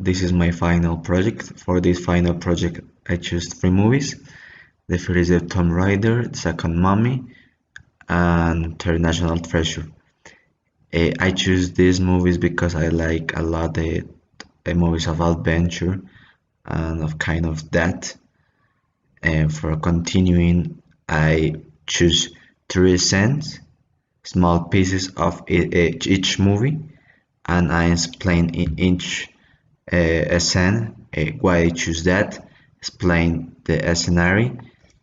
this is my final project. For this final project, I choose 3 movies. The first is the Tomb Raider, the second Mummy, and third National Treasure. I choose these movies because I like a lot the movies of adventure and of kind of that. And for continuing, I choose 3 scenes, small pieces of each movie, and I explain in each scene why I choose that, explain the scenario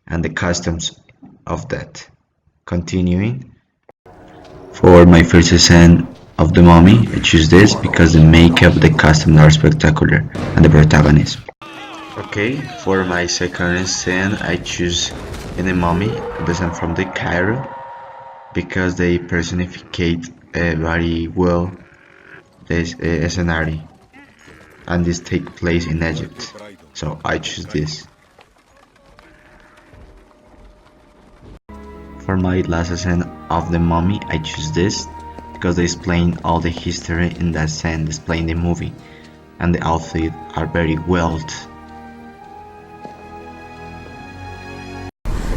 and the customs of that. Continuing, for my first scene of the mummy, I choose this because the makeup, the costumes are spectacular, and the protagonist. Okay, for my second scene, I choose in the mummy, the scene from the Cairo, because they personificate very well this scenario, and this take place in Egypt. So I choose this. For my last scene of the mummy, I choose this because they explain all the history in that scene, displaying the movie, and the outfits are very well.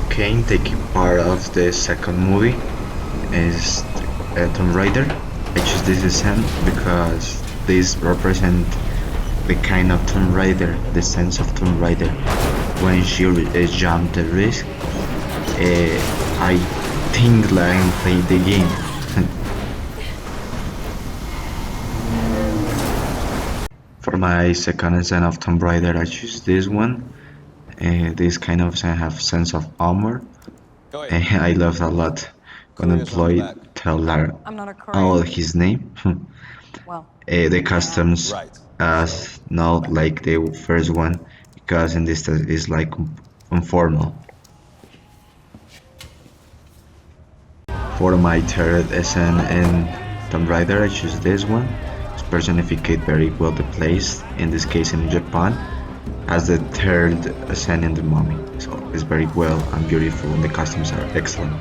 Okay, taking part of the second movie is Tomb Raider. I choose this scene because this represent the kind of Tomb Raider, the sense of Tomb Raider. When she jumped the risk, I think like I played the game. For my second scene of Tomb Raider, I choose this one. This kind of scene have sense of armor. I love a lot when employee tell her all his name. The customs as not like the first one because in this is like informal. For my third scene in Tomb Raider, I choose this one. It's personificate very well the place, in this case in Japan, as the third scene in the mummy. So it's very well and beautiful and the costumes are excellent.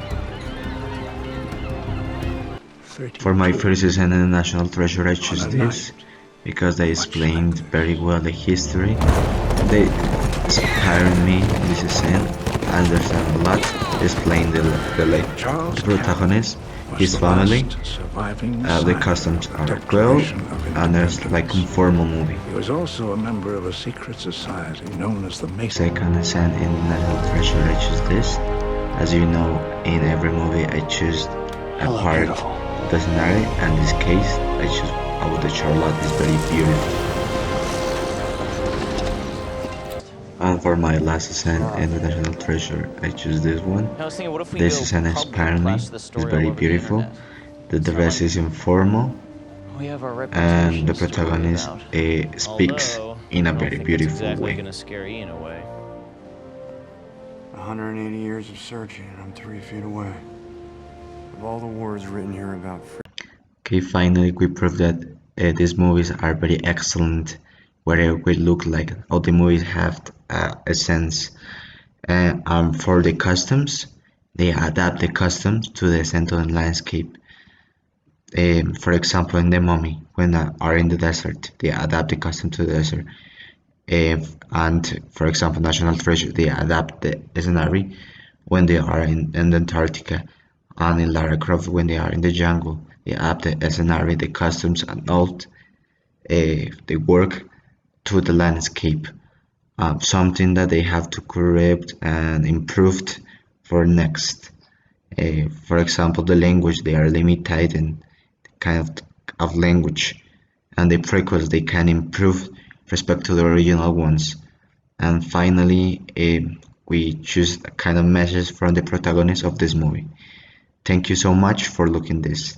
For my first scene in the National Treasure, I choose this because they explained very well the history. They inspired me in this scene, understand a lot, explain the protagonist, his family, the customs are well, and it's like a formal movie. He was also a member of a secret society known as the Masons. Second scene in National Treasure, I choose this. As you know, in every movie I choose a part of the scenario, and in this case I choose about the Charlotte is very beautiful. And for my last scene in the National Treasure, I choose this one. This scene inspired me, it's very beautiful. The dress is informal, and the protagonist speaks in a very beautiful way. 180 years of searching and I'm 3 feet away. Of all the words written here about Okay, finally we prove that these movies are very excellent, whatever we look like. All the movies have a sense. For the customs, they adapt the customs to the central landscape. For example, in the mummy, when are in the desert, they adapt the custom to the desert. And for example, National Treasure, they adapt the scenario when they are in Antarctica, and in Lara Croft when they are in the jungle. They adapt the scenario, the customs, and all they work to the landscape. Something that they have to correct and improved for next. For example, the language, they are limited in kind of language, and the prequels they can improve respect to the original ones. And finally, we choose a kind of message from the protagonist of this movie. Thank you so much for looking this.